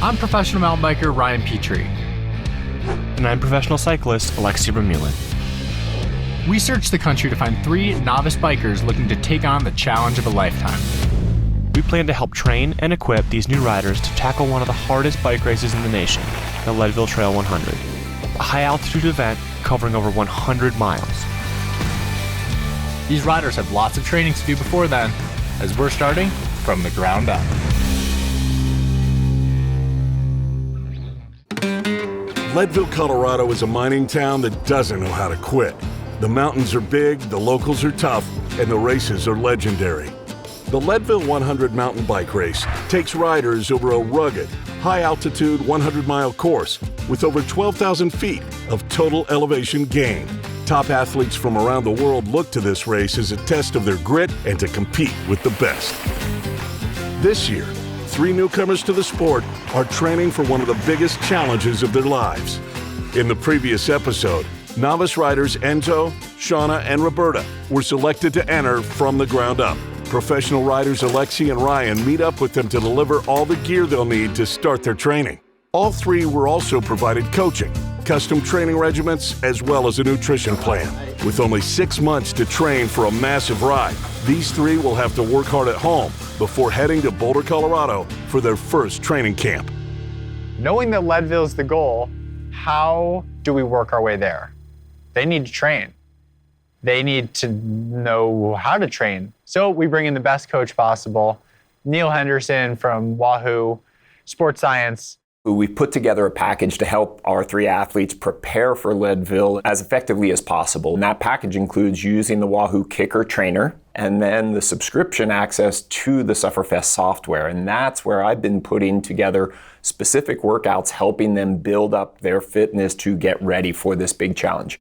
I'm professional mountain biker Ryan Petrie. And I'm professional cyclist Alexi Ramulin. We searched the country to find 3 novice bikers looking to take on the challenge of a lifetime. We plan to help train and equip these new riders to tackle one of the hardest bike races in the nation, the Leadville Trail 100, a high-altitude event covering over 100 miles. These riders have lots of training to do before then, as we're starting from the ground up. Leadville, Colorado is a mining town that doesn't know how to quit. The mountains are big, the locals are tough, and the races are legendary. The Leadville 100 mountain bike race takes riders over a rugged, high-altitude 100-mile course with over 12,000 feet of total elevation gain. Top athletes from around the world look to this race as a test of their grit and to compete with the best. This year, 3 newcomers to the sport are training for one of the biggest challenges of their lives. In the previous episode, novice riders Enzo, Shawna, and Roberta were selected to enter from the ground up. Professional riders Alexi and Ryan meet up with them to deliver all the gear they'll need to start their training. All 3 were also provided coaching, custom training regimens, as well as a nutrition plan. With only 6 months to train for a massive ride, these 3 will have to work hard at home before heading to Boulder, Colorado for their first training camp. Knowing that Leadville is the goal, how do we work our way there? They need to train. They need to know how to train. So we bring in the best coach possible, Neil Henderson from Wahoo Sports Science. We've put together a package to help our 3 athletes prepare for Leadville as effectively as possible. And that package includes using the Wahoo Kicker Trainer and then the subscription access to the Sufferfest software. And that's where I've been putting together specific workouts, helping them build up their fitness to get ready for this big challenge.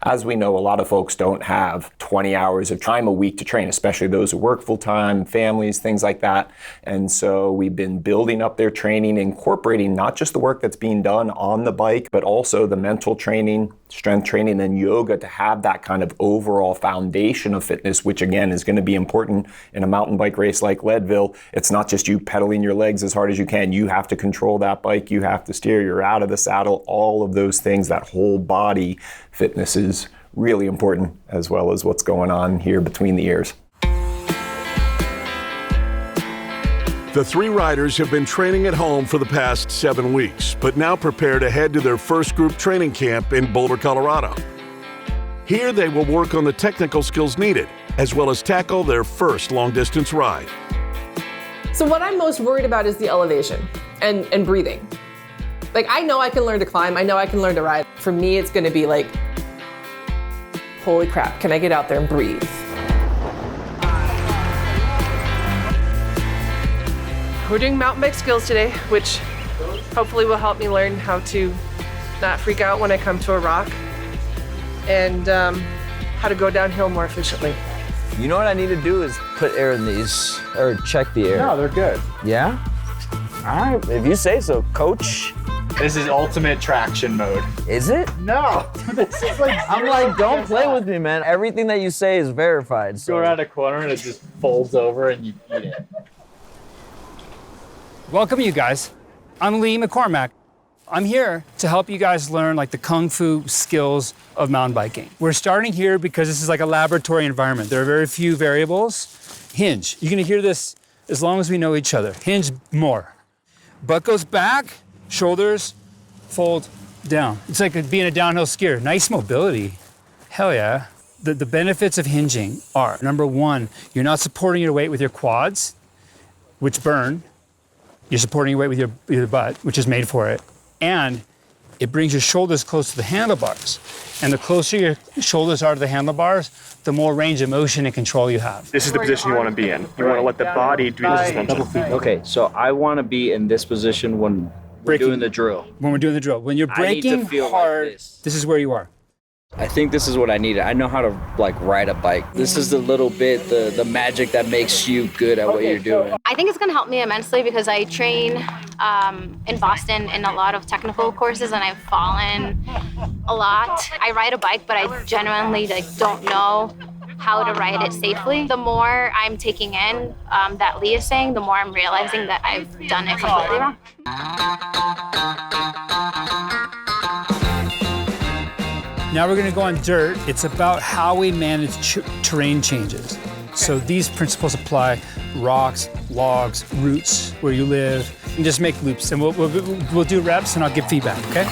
As we know, a lot of folks don't have 20 hours of time a week to train, especially those who work full-time, families, things like that. And so we've been building up their training, incorporating not just the work that's being done on the bike, but also the mental training, strength training, and yoga to have that kind of overall foundation of fitness, which again is going to be important in a mountain bike race like Leadville. It's not just you pedaling your legs as hard as you can. You have to control that bike. You have to steer. You're out of the saddle. All of those things, that whole body fitness is really important, as well as what's going on here between the ears. The 3 riders have been training at home for the past 7 weeks, but now prepare to head to their first group training camp in Boulder, Colorado. Here they will work on the technical skills needed, as well as tackle their first long-distance ride. So what I'm most worried about is the elevation and breathing. Like, I know I can learn to climb, I know I can learn to ride. For me, it's gonna be like, holy crap, can I get out there and breathe? We're doing mountain bike skills today, which hopefully will help me learn how to not freak out when I come to a rock and how to go downhill more efficiently. You know what I need to do is put air in these, or check the air. No, they're good. Yeah? All right, if you say so, coach. This is ultimate traction mode. Is it? No, this is like I'm like, don't play with me, man. Everything that you say is verified. So. Go around a corner and it just folds over and you eat it. Welcome, you guys. I'm Lee McCormack. I'm here to help you guys learn like the kung fu skills of mountain biking. We're starting here because this is like a laboratory environment. There are very few variables. Hinge. You're gonna hear this as long as we know each other. Hinge more. Butt goes back, shoulders fold down. It's like being a downhill skier. Nice mobility. Hell yeah. The benefits of hinging are, number 1, you're not supporting your weight with your quads, which burn. You're supporting your weight with your butt, which is made for it. And it brings your shoulders close to the handlebars. And the closer your shoulders are to the handlebars, the more range of motion and control you have. This is the position you want to be in. You want to let the body do the suspension. Okay, so I want to be in this position when we're doing the drill. When we're doing the drill. When you're braking hard, like this is where you are. I think this is what I needed. I know how to like ride a bike. This is the little bit, the magic that makes you good at what you're doing. I think it's gonna help me immensely because I train in Boston in a lot of technical courses and I've fallen a lot. I ride a bike, but I genuinely don't know how to ride it safely. The more I'm taking in that Lee is saying, the more I'm realizing that I've done it completely wrong. Now we're gonna go on dirt. It's about how we manage terrain changes. So these principles apply: rocks, logs, roots, where you live, and just make loops. And we'll do reps and I'll give feedback, okay?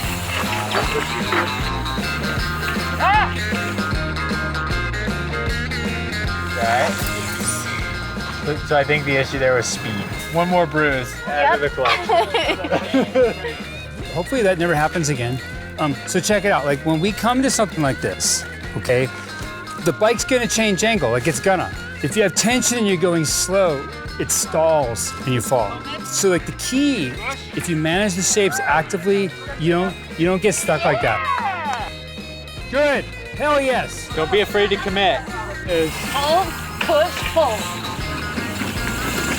All right. So I think the issue there was speed. One more bruise. Add to the clutch. Hopefully that never happens again. So check it out, like when we come to something like this, okay, the bike's gonna change angle, like it's gonna. If you have tension and you're going slow, it stalls and you fall. So like the key, if you manage the shapes actively, you don't get stuck like that. Good, hell yes. Don't be afraid to commit. Pull, push, pull.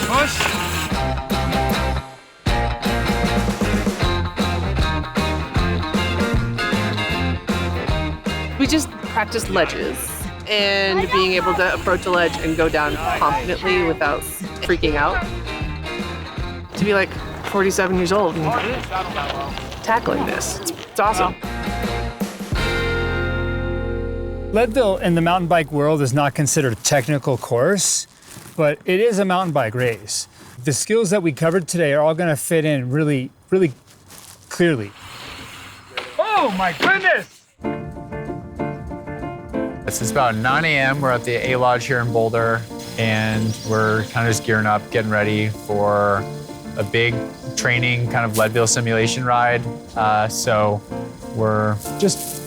Push. We just practiced ledges and being able to approach a ledge and go down confidently without freaking out. To be like 47 years old and tackling this, it's awesome. Leadville in the mountain bike world is not considered a technical course, but it is a mountain bike race. The skills that we covered today are all gonna fit in really, really clearly. Oh my goodness! It's about 9 a.m. We're at the A Lodge here in Boulder, and we're kind of just gearing up, getting ready for a big training kind of Leadville simulation ride. So we're just,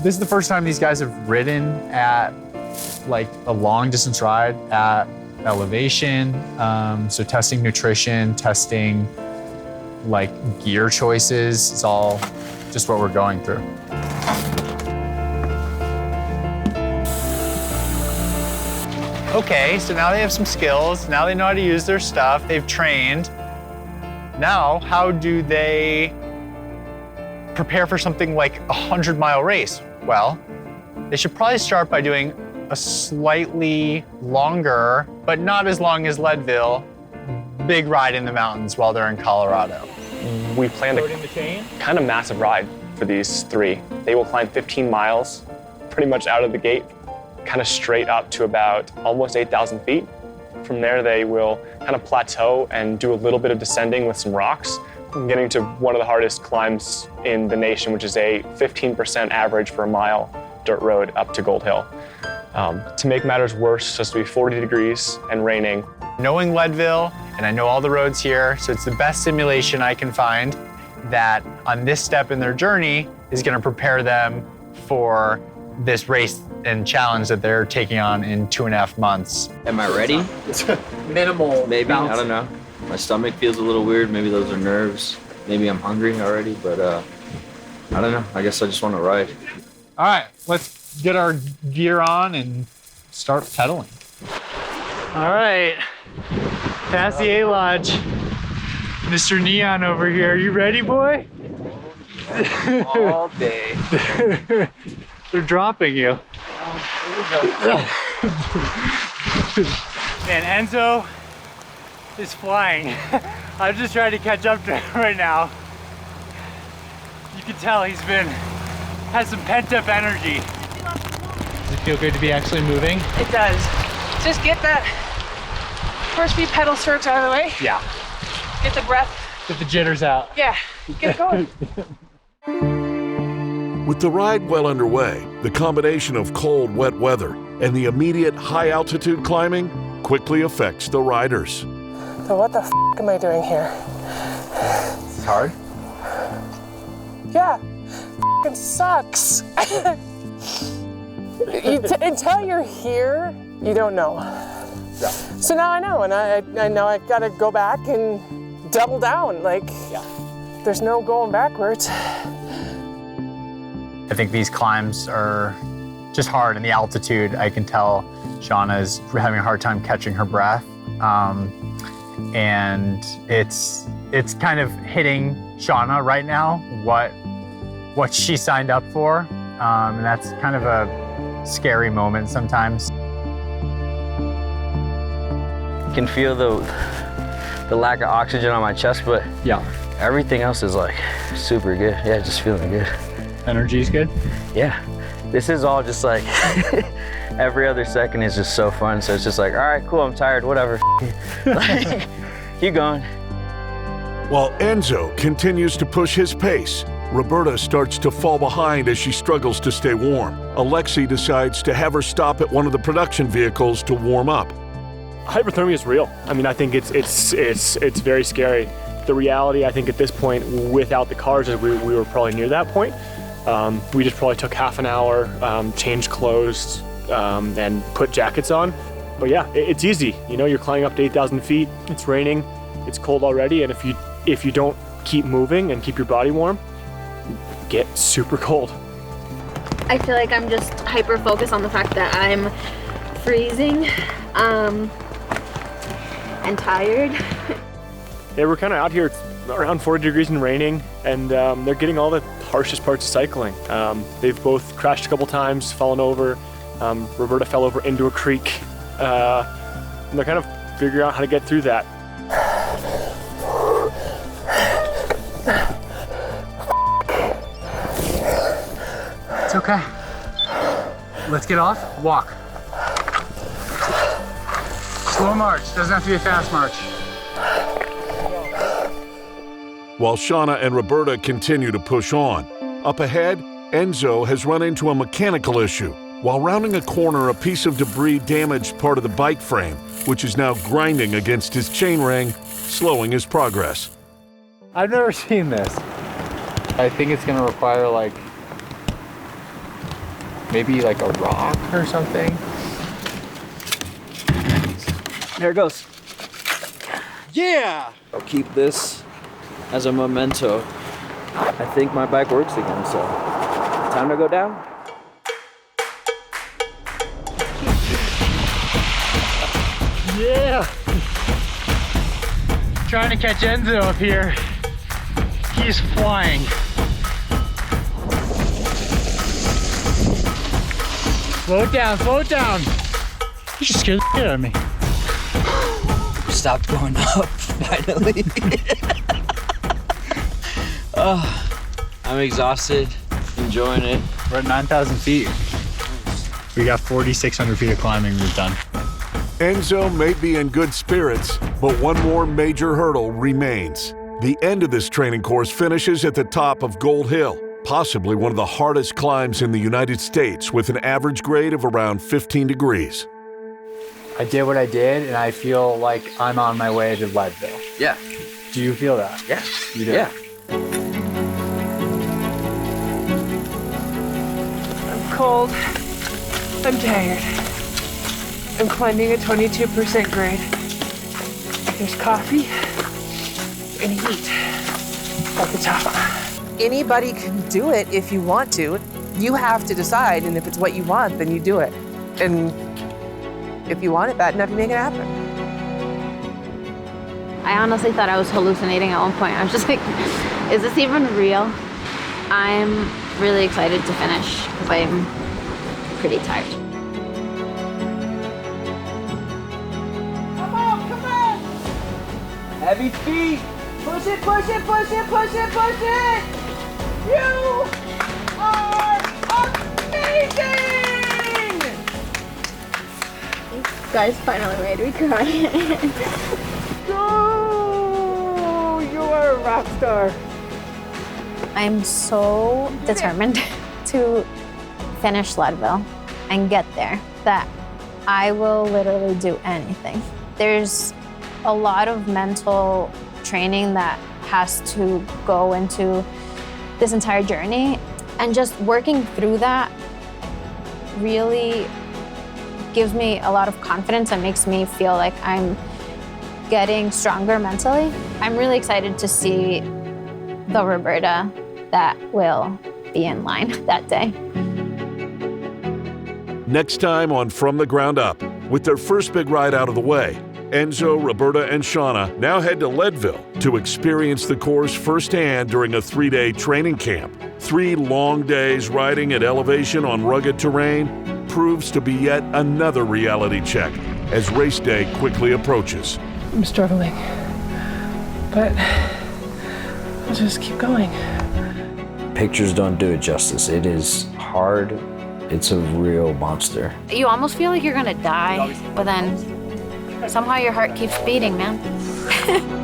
this is the first time these guys have ridden at like a long distance ride at elevation. So testing nutrition, testing like gear choices. It's all just what we're going through. Okay, so now they have some skills. Now they know how to use their stuff. They've trained. Now, how do they prepare for something like a 100-mile race? Well, they should probably start by doing a slightly longer, but not as long as Leadville, big ride in the mountains while they're in Colorado. We planned a kind of massive ride for these three. They will climb 15 miles pretty much out of the gate, kind of straight up to about almost 8,000 feet. From there, they will kind of plateau and do a little bit of descending with some rocks, getting to one of the hardest climbs in the nation, which is a 15% average for a mile dirt road up to Gold Hill. To make matters worse, it's supposed to be 40 degrees and raining. Knowing Leadville, and I know all the roads here, so it's the best simulation I can find that on this step in their journey is gonna prepare them for this race and challenge that they're taking on in 2.5 months. Am I ready? Minimal. Maybe, bounce. I don't know. My stomach feels a little weird. Maybe those are nerves. Maybe I'm hungry already, but I don't know. I guess I just want to ride. All right, let's get our gear on and start pedaling. All right, past the A Lodge. Mr. Neon over here. You ready, boy? All day. They're dropping you. Man, Enzo is flying. I'm just trying to catch up to him right now. You can tell has some pent up energy. Does it feel good to be actually moving? It does. Just get that first few pedal strokes out of the way. Yeah. Get the breath. Get the jitters out. Yeah, get it going. With the ride well underway, the combination of cold, wet weather and the immediate high-altitude climbing quickly affects the riders. So what the am I doing here? It's hard. Yeah, it sucks. Until you're here, you don't know. Yeah. So now I know, and I know I gotta go back and double down. Like, there's no going backwards. I think these climbs are just hard, and the altitude, I can tell Shawna is having a hard time catching her breath. And it's kind of hitting Shawna right now, what she signed up for. And that's kind of a scary moment sometimes. can feel the lack of oxygen on my chest, but Yeah. everything else is like super good. Yeah, just feeling good. Energy's good? Yeah, this is all just like, every other second is just so fun. So it's just like, all right, cool, I'm tired, whatever. Like, keep going. While Enzo continues to push his pace, Roberta starts to fall behind as she struggles to stay warm. Alexi decides to have her stop at one of the production vehicles to warm up. Hypothermia is real. I mean, I think it's very scary. The reality, I think, at this point, without the cars, is we were probably near that point. We just probably took half an hour, changed clothes, and put jackets on. But yeah, it's easy. You know, you're climbing up to 8,000 feet. It's raining. It's cold already. And if you don't keep moving and keep your body warm, you get super cold. I feel like I'm just hyper focused on the fact that I'm freezing and tired. Yeah, we're kind of out here. It's around 40 degrees and raining, and they're getting all the harshest parts of cycling. They've both crashed a couple times, fallen over. Roberta fell over into a creek. And they're kind of figuring out how to get through that. It's okay. Let's get off, walk. Slow march, doesn't have to be a fast march. While Shawna and Roberta continue to push on, up ahead, Enzo has run into a mechanical issue. While rounding a corner, a piece of debris damaged part of the bike frame, which is now grinding against his chainring, slowing his progress. I've never seen this. I think it's gonna require maybe like a rock or something. There it goes. Yeah! I'll keep this as a memento. I think my bike works again, so time to go down. Yeah! Trying to catch Enzo up here. He's flying. Slow it down, slow it down. You just scared the shit out of me. Stopped going up, finally. I'm exhausted, enjoying it. We're at 9,000 feet. We got 4,600 feet of climbing we've done. Enzo may be in good spirits, but one more major hurdle remains. The end of this training course finishes at the top of Gold Hill, possibly one of the hardest climbs in the United States, with an average grade of around 15 degrees. I did what I did, and I feel like I'm on my way to Leadville. Yeah. Do you feel that? Yeah. You do? Yeah. I'm cold. I'm tired. I'm climbing a 22% grade. There's coffee and heat at the top. Anybody can do it if you want to. You have to decide, and if it's what you want, then you do it. And if you want it bad enough, you make it happen. I honestly thought I was hallucinating at one point. I was just like, is this even real? I'm really excited to finish because I'm pretty tired. Come on! Heavy feet. Push it, push it, push it, push it, push it! You are amazing! You guys finally made me cry. Go! You are a rock star. I'm so determined to finish Leadville and get there that I will literally do anything. There's a lot of mental training that has to go into this entire journey, and just working through that really gives me a lot of confidence and makes me feel like I'm getting stronger mentally. I'm really excited to see the Roberta that will be in line that day. Next time on From the Ground Up, with their first big ride out of the way, Enzo, Roberta, and Shawna now head to Leadville to experience the course firsthand during a 3-day training camp. 3 long days riding at elevation on rugged terrain proves to be yet another reality check as race day quickly approaches. I'm struggling, but I'll just keep going. Pictures don't do it justice. It is hard. It's a real monster. You almost feel like you're gonna die, but then somehow your heart keeps beating, man.